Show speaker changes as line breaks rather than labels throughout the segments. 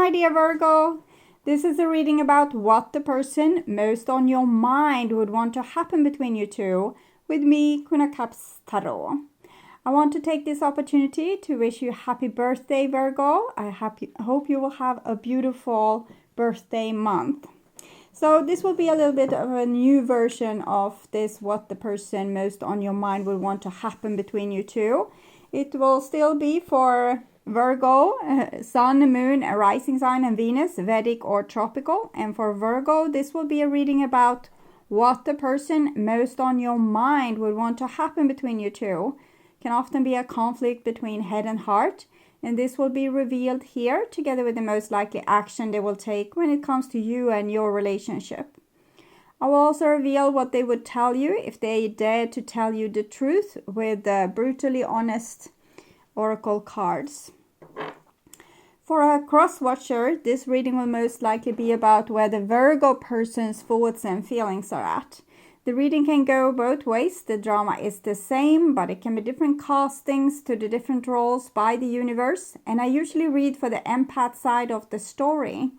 my dear Virgo. This is a reading about what the person most on your mind would want to happen between you two with me, Queen of Cups Tarot. I want to take this opportunity to wish you happy birthday, Virgo. I hope you will have a beautiful birthday month. So this will be a little bit of a new version of this, what the person most on your mind will want to happen between you two. It will still be for Virgo, Sun, Moon, Rising Sign and Venus, Vedic or Tropical. And for Virgo, this will be a reading about what the person most on your mind would want to happen between you two. Can often be a conflict between head and heart. And this will be revealed here together with the most likely action they will take when it comes to you and your relationship. I will also reveal what they would tell you if they dare to tell you the truth with the brutally honest oracle cards. For a cross-watcher, this reading will most likely be about where the Virgo person's thoughts and feelings are at. The reading can go both ways. The drama is the same, but it can be different castings to the different roles by the universe. And I usually read for the empath side of the story.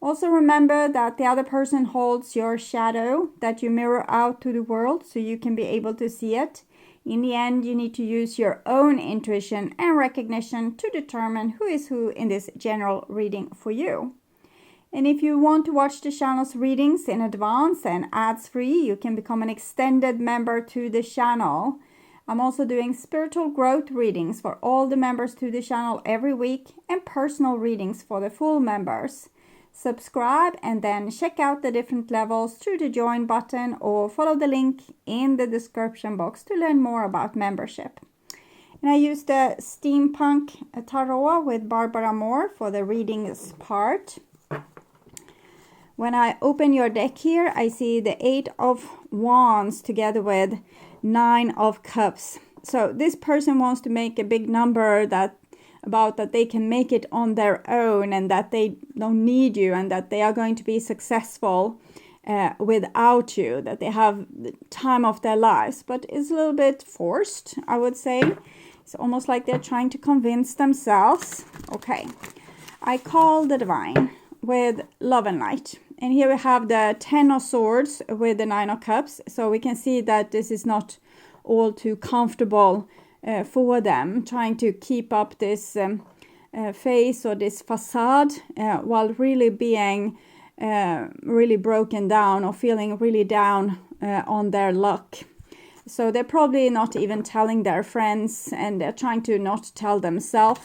Also remember that the other person holds your shadow that you mirror out to the world so you can be able to see it. In the end, you need to use your own intuition and recognition to determine who is who in this general reading for you. And if you want to watch the channel's readings in advance and ads-free, you can become an extended member to the channel. I'm also doing spiritual growth readings for all the members to the channel every week and personal readings for the full members. Subscribe and then check out the different levels through the join button or follow the link in the description box to learn more about membership. And I use the Steampunk Tarot with Barbara Moore for the readings part. When I open your deck here, I see the 8 of Wands together with 9 of Cups. So this person wants to make a big number that they can make it on their own and that they don't need you and that they are going to be successful without you, that they have the time of their lives. But it's a little bit forced, I would say. It's almost like they're trying to convince themselves. Okay, I call the Divine with Love and Light. And here we have the 10 of Swords with the 9 of Cups. So we can see that this is not all too comfortable for them, trying to keep up this face or this facade while really being really broken down or feeling really down on their luck. So they're probably not even telling their friends, and they're trying to not tell themselves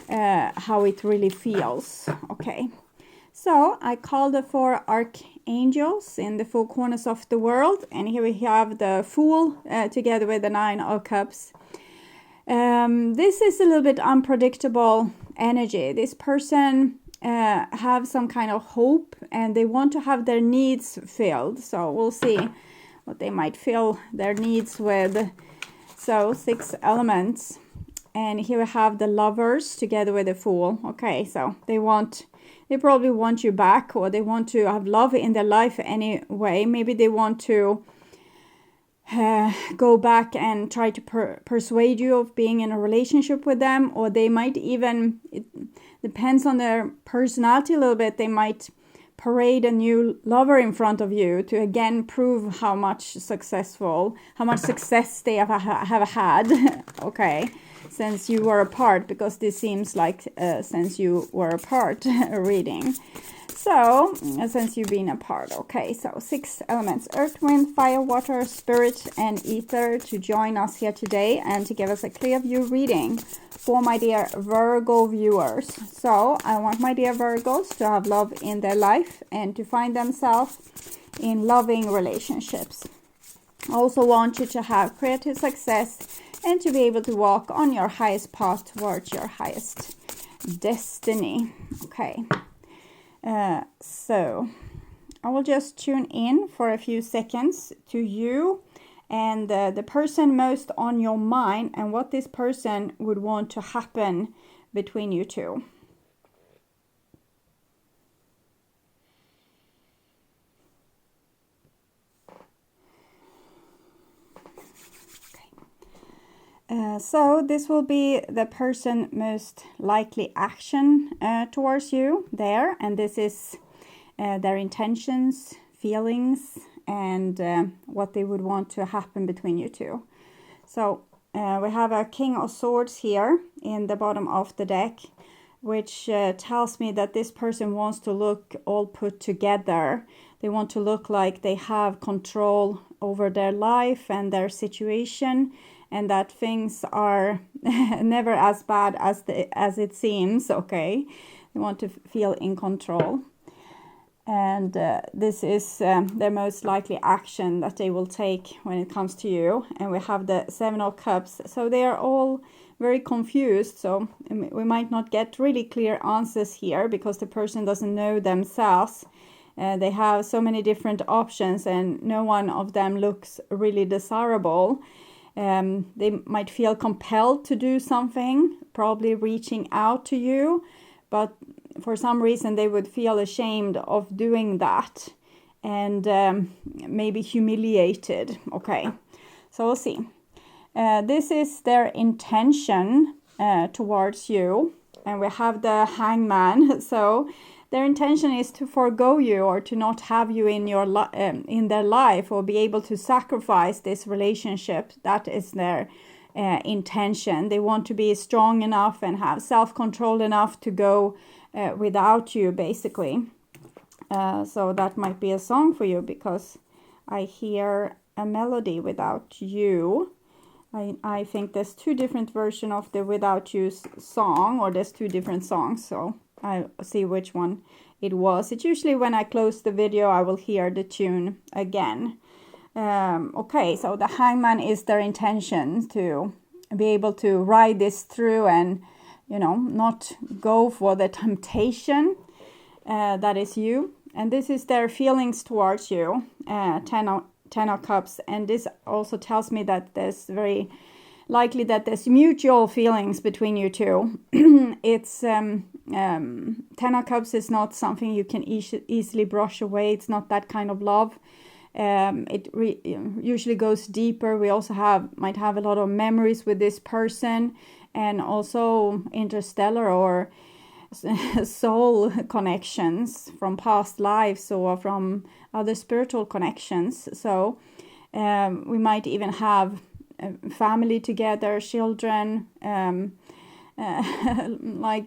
how it really feels. Okay. So I called the 4 archangels in the 4 corners of the world. And here we have the Fool together with the 9 of Cups. This is a little bit unpredictable energy. This person have some kind of hope and they want to have their needs filled. So we'll see what they might fill their needs with. So 6 elements. And here we have the Lovers together with the Fool. Okay, so they probably want you back, or they want to have love in their life anyway. Maybe they want to go back and try to persuade you of being in a relationship with them, or they might even, it depends on their personality a little bit, they might parade a new lover in front of you to again prove how much success they have had. Okay, since you were apart, because this seems like since you were apart reading. So, since you've been apart. Okay, so 6 elements: earth, wind, fire, water, spirit, and ether to join us here today and to give us a clear view reading for my dear Virgo viewers. So, I want my dear Virgos to have love in their life and to find themselves in loving relationships. I also want you to have creative success and to be able to walk on your highest path towards your highest destiny. Okay. So I will just tune in for a few seconds to you and the person most on your mind and what this person would want to happen between you two. Okay. So this will be the person most likely action towards you there, and this is their intentions, feelings, and what they would want to happen between you two. So we have a King of Swords here in the bottom of the deck, which tells me that this person wants to look all put together. They want to look like they have control over their life and their situation, and that things are never as bad as it seems, okay? They want to feel in control. And this is their most likely action that they will take when it comes to you. And we have the Seven of Cups. So they are all very confused. So we might not get really clear answers here because the person doesn't know themselves. They have so many different options and no one of them looks really desirable. They might feel compelled to do something, probably reaching out to you, but for some reason they would feel ashamed of doing that and maybe humiliated. Okay, so we'll see. This is their intention towards you, and we have the Hangman. So their intention is to forgo you or to not have you in your in their life, or be able to sacrifice this relationship. That is their intention. They want to be strong enough and have self-control enough to go without you, basically. So that might be a song for you, because I hear a melody, Without You. I think there's two different versions of the Without You song, or there's two different songs, so I'll see which one it was. It's usually when I close the video I will hear the tune again. Okay, so the Hangman is their intention to be able to ride this through and, you know, not go for the temptation that is you. And this is their feelings towards you, Ten of Cups. And this also tells me that there's very likely that there's mutual feelings between you two. It's Ten of Cups is not something you can easily brush away. It's not that kind of love. It usually goes deeper. We also might have a lot of memories with this person, and also interstellar or soul connections from past lives or from other spiritual connections. So we might even have family together, children, like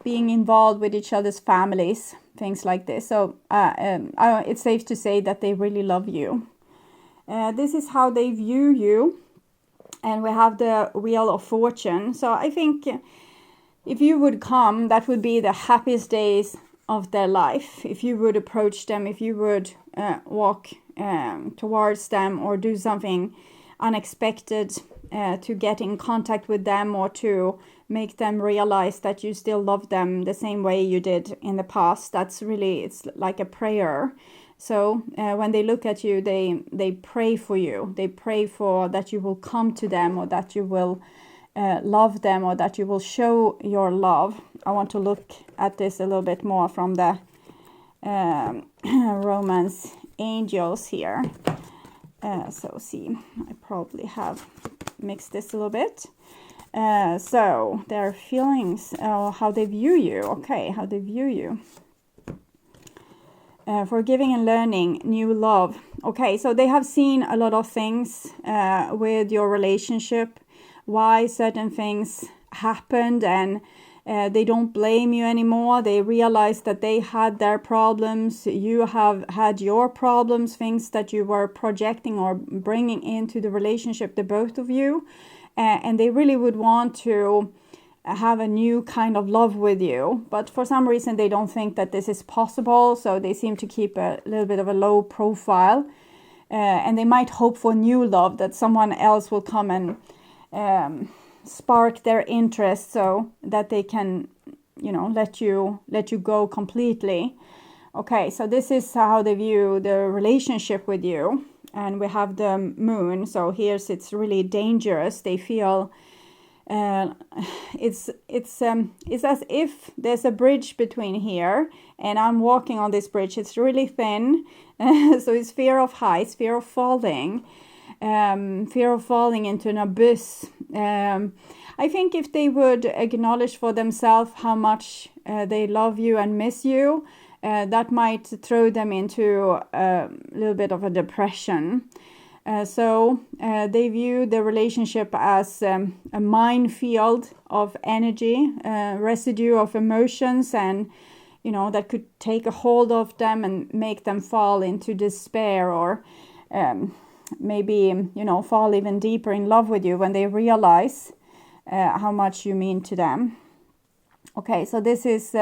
being involved with each other's families, things like this. So it's safe to say that they really love you. This is how they view you. And we have the Wheel of Fortune. So I think if you would come, that would be the happiest days of their life. If you would approach them, if you would walk towards them or do something unexpected to get in contact with them, or to make them realize that you still love them the same way you did in the past. That's really, it's like a prayer. So when they look at you, they pray for you. They pray for that you will come to them, or that you will love them, or that you will show your love. I want to look at this a little bit more from the Romance Angels here. So see, I probably have mixed this a little bit. So their feelings, how they view you. Okay, how they view you. Forgiving and learning, new love. Okay, so they have seen a lot of things with your relationship, why certain things happened, and they don't blame you anymore. They realize that they had their problems, you have had your problems, things that you were projecting or bringing into the relationship, the both of you, and they really would want to have a new kind of love with you, but for some reason they don't think that this is possible, so they seem to keep a little bit of a low profile, and they might hope for new love, that someone else will come and spark their interest so that they can, you know, let you go completely. Okay, so this is how they view the relationship with you. And we have the Moon, so here's, it's really dangerous. They feel it's as if there's a bridge between here, and I'm walking on this bridge. It's really thin, so it's fear of heights, fear of falling into an abyss I think if they would acknowledge for themselves how much they love you and miss you, that might throw them into a little bit of a depression. So they view the relationship as a minefield of energy, residue of emotions, and that could take a hold of them and make them fall into despair, or maybe fall even deeper in love with you when they realize how much you mean to them. Okay, so this is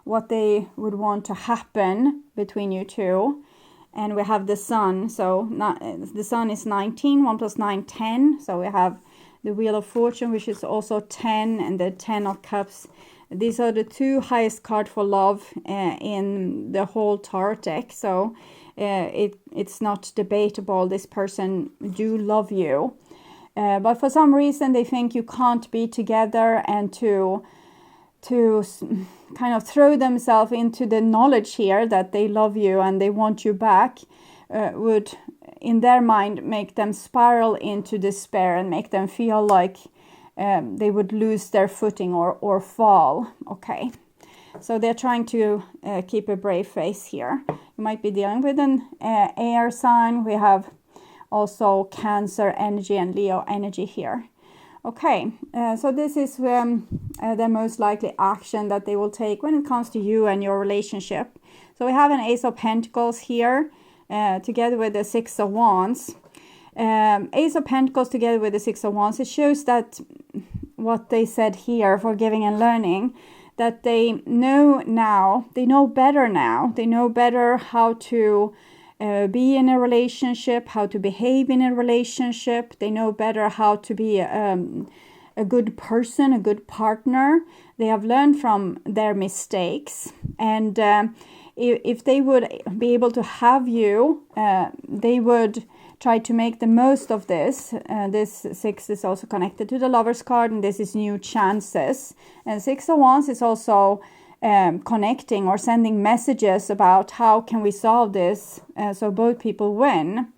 what they would want to happen between you two. And we have the sun. So the sun is 19, 1 plus 9, 10. So we have the Wheel of Fortune, which is also 10, and the 10 of Cups. These are the two highest cards for love in the whole tarot deck. So it's not debatable. This person do love you. But for some reason, they think you can't be together, and to kind of throw themselves into the knowledge here that they love you and they want you back would, in their mind, make them spiral into despair and make them feel like they would lose their footing or fall. Okay, so they're trying to keep a brave face here. You might be dealing with an air sign. We have also Cancer energy and Leo energy here. Okay, so this is the most likely action that they will take when it comes to you and your relationship. So we have an Ace of Pentacles here together with the Six of Wands. Ace of Pentacles together with the Six of Wands, it shows that what they said here, forgiving and learning, that they know now, they know better now. They know better how to be in a relationship, how to behave in a relationship. They know better how to be a good person, a good partner. They have learned from their mistakes. And if they would be able to have you, they would try to make the most of this. This 6 is also connected to the Lover's card, and this is new chances. And 6 of Wands is also connecting or sending messages about how can we solve this so both people win.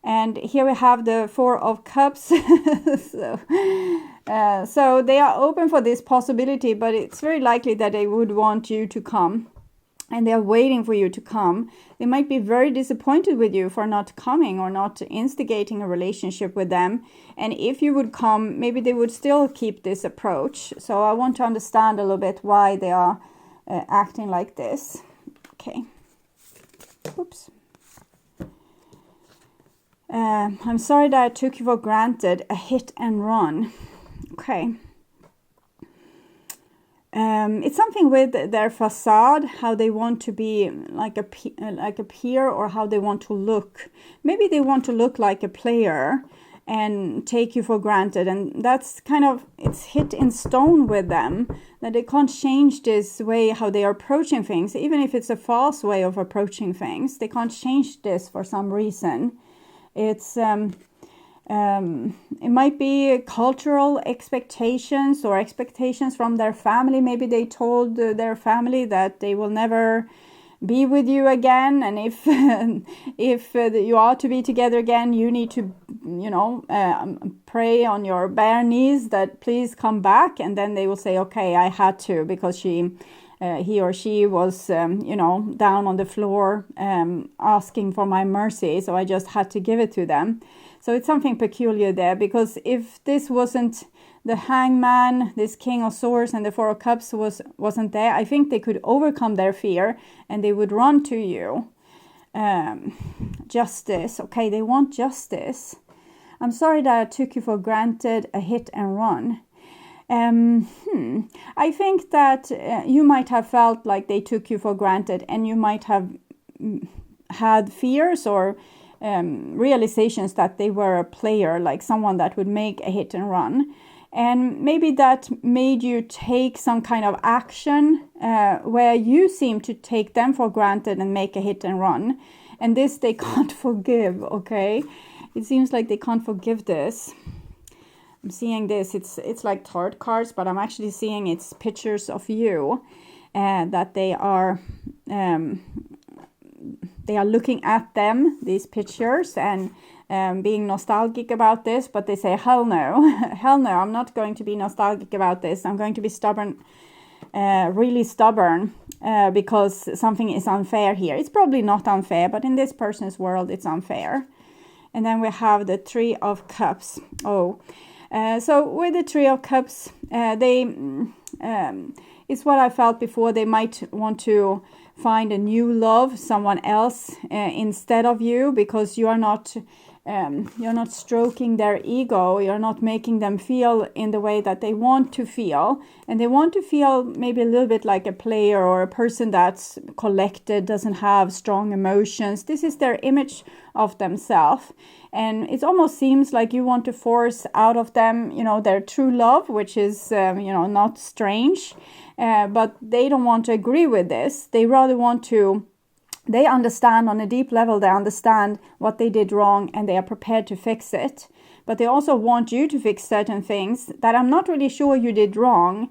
And here we have the 4 of Cups. So they are open for this possibility, but it's very likely that they would want you to come, and they are waiting for you to come. They might be very disappointed with you for not coming or not instigating a relationship with them. And if you would come, maybe they would still keep this approach. So I want to understand a little bit why they are acting like this. Okay. Oops. I'm sorry that I took you for granted. A hit and run. Okay. It's something with their facade, how they want to be like a peer, or how they want to look. Maybe they want to look like a player and take you for granted, and that's kind of, it's hit in stone with them, that they can't change this way how they are approaching things. Even if it's a false way of approaching things, they can't change this for some reason. It's it might be cultural expectations or expectations from their family. Maybe they told their family that they will never be with you again, and if you are to be together again, you need to pray on your bare knees that please come back. And then they will say, okay, I had to, because he or she was down on the floor asking for my mercy, so I just had to give it to them. So it's something peculiar there, because if this wasn't the Hangman, this King of Swords, and the 4 of Cups wasn't there, I think they could overcome their fear and they would run to you. Justice. Okay, they want justice. I'm sorry that I took you for granted. A hit and run. I think that you might have felt like they took you for granted, and you might have had fears or realizations that they were a player, like someone that would make a hit and run. And maybe that made you take some kind of action where you seem to take them for granted and make a hit and run. And this they can't forgive, okay? It seems like they can't forgive this. I'm seeing this, it's like tarot cards, but I'm actually seeing it's pictures of you, that they are looking at them, these pictures, and being nostalgic about this, but they say, hell no, hell no, I'm not going to be nostalgic about this. I'm going to be stubborn, really stubborn, because something is unfair here. It's probably not unfair, but in this person's world, it's unfair. And then we have the Three of Cups. So with the Three of Cups, it's what I felt before. They might want to find a new love, someone else instead of you, because you're not stroking their ego. You're not making them feel in the way that they want to feel, and they want to feel maybe a little bit like a player or a person that's collected, doesn't have strong emotions. This is their image of themselves, and it almost seems like you want to force out of them, their true love, which is not strange, but they don't want to agree with this. They rather want to. They understand on a deep level, they understand what they did wrong and they are prepared to fix it. But they also want you to fix certain things that I'm not really sure you did wrong.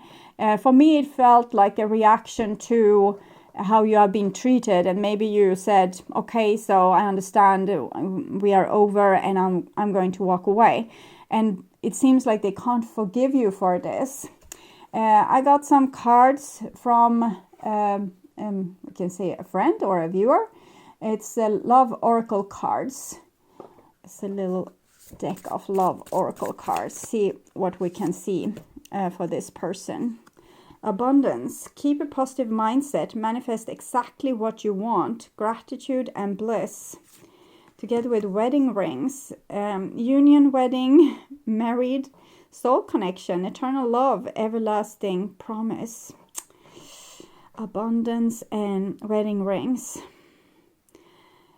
For me, it felt like a reaction to how you are being treated. And maybe you said, okay, so I understand, we are over and I'm going to walk away. And it seems like they can't forgive you for this. I got some cards from... we can say a friend or a viewer. It's love oracle cards. It's a little deck of love oracle cards. See what we can see for this person. Abundance. Keep a positive mindset. Manifest exactly what you want. Gratitude and bliss. Together with wedding rings. Union, wedding, married, soul connection, eternal love, everlasting promise. Abundance and wedding rings.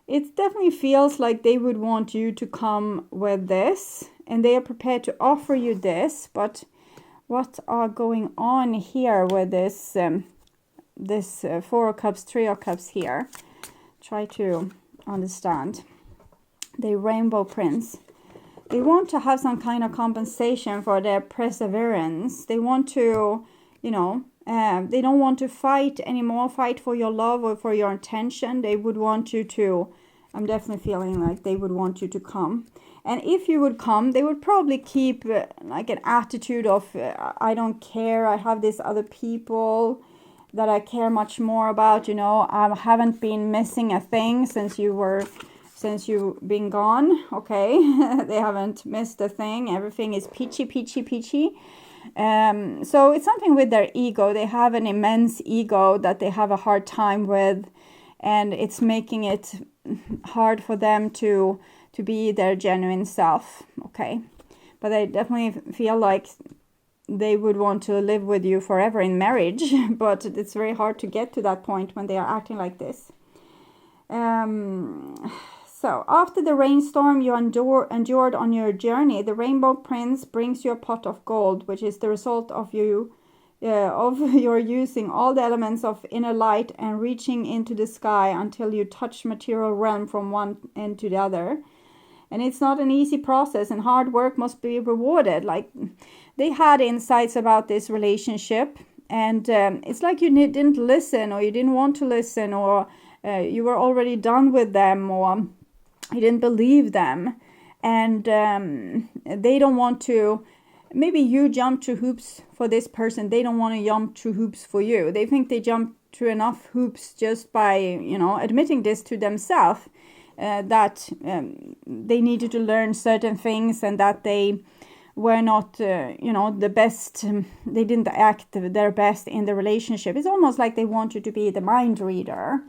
It definitely feels like they would want you to come with this, and they are prepared to offer you this. But what are going on here with this Four of Cups, Three of Cups here? Try to understand. The Rainbow Prince. They want to have some kind of compensation for their perseverance. They want to, they don't want to fight anymore, fight for your love or for your attention. They would want you to, I'm definitely feeling like they would want you to come. And if you would come, they would probably keep like an attitude of, I don't care, I have these other people that I care much more about, I haven't been missing a thing since you've been gone, okay? They haven't missed a thing, everything is peachy, peachy, peachy. So it's something with their ego. They have an immense ego that they have a hard time with, and it's making it hard for them to be their genuine self, okay? But I definitely feel like they would want to live with you forever in marriage, but it's very hard to get to that point when they are acting like this. So after the rainstorm you endured on your journey, the Rainbow Prince brings you a pot of gold, which is the result of your using all the elements of inner light and reaching into the sky until you touch material realm from one end to the other. And it's not an easy process, and hard work must be rewarded. Like, they had insights about this relationship, and it's like you didn't listen, or you didn't want to listen, or you were already done with them, or you didn't believe them. And they don't want to, maybe you jump through hoops for this person, they don't want to jump through hoops for you. They think they jumped through enough hoops just by admitting this to themselves, that they needed to learn certain things, and that they were not the best, they didn't act their best in the relationship. It's almost like they want you to be the mind reader,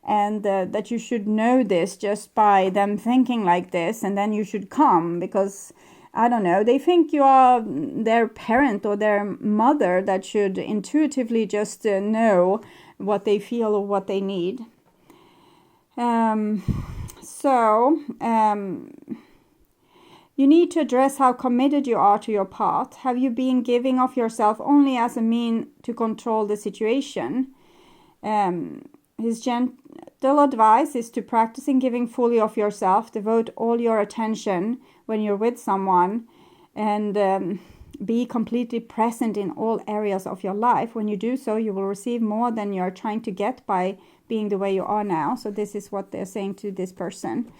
and that you should know this just by them thinking like this, and then you should come, because I don't know, they think you are their parent or their mother that should intuitively just know what they feel or what they need. You need to address how committed you are to your path. Have you been giving of yourself only as a mean to control the situation? His gentle advice is to practicing giving fully of yourself. Devote all your attention when you're with someone, and be completely present in all areas of your life. When you do so, you will receive more than you're trying to get by being the way you are now. So this is what they're saying to this person.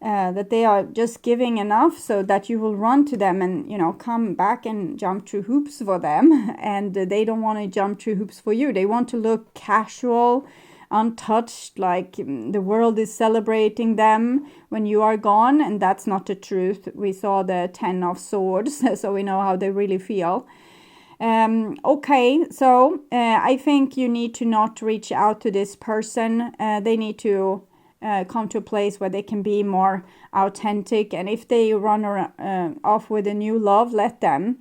that they are just giving enough so that you will run to them and, you know, come back and jump through hoops for them. And they don't want to jump through hoops for you. They want to look casual, untouched, like the world is celebrating them when you are gone. And that's not the truth. We saw the 10 of Swords, so we know how they really feel. Okay, so I think you need to not reach out to this person. They need to come to a place where they can be more authentic. And if they run off with a new love, let them.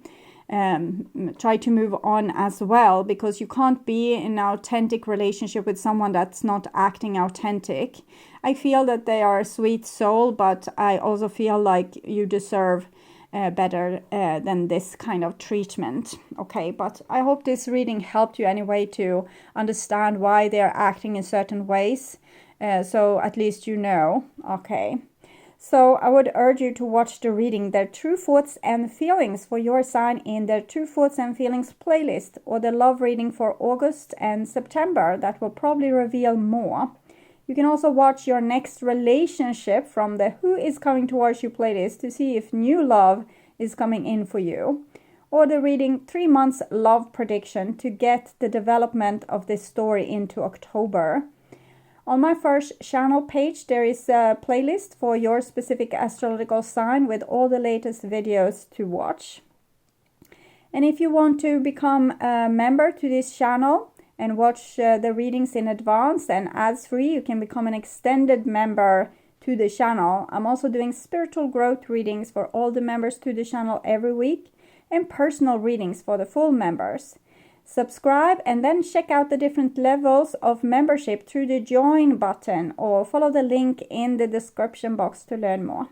Try to move on as well, because you can't be in an authentic relationship with someone that's not acting authentic. I feel that they are a sweet soul, but I also feel like you deserve better than this kind of treatment. Okay, but I hope this reading helped you anyway to understand why they're acting in certain ways. So at least you know. Okay. So I would urge you to watch the reading, Their True Thoughts and Feelings for your sign in their True Thoughts and Feelings playlist, or the love reading for August and September. That will probably reveal more. You can also watch your next relationship from the Who is Coming Towards You playlist to see if new love is coming in for you, or the reading 3 months love prediction to get the development of this story into October. On my first channel page, there is a playlist for your specific astrological sign with all the latest videos to watch. And if you want to become a member to this channel and watch the readings in advance and ads-free, you can become an extended member to the channel. I'm also doing spiritual growth readings for all the members to the channel every week, and personal readings for the full members. Subscribe and then check out the different levels of membership through the join button, or follow the link in the description box to learn more.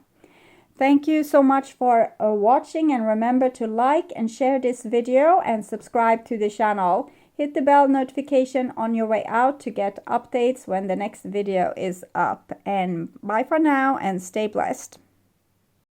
Thank you so much for watching, and remember to like and share this video and subscribe to the channel. Hit the bell notification on your way out to get updates when the next video is up. And bye for now, and stay blessed.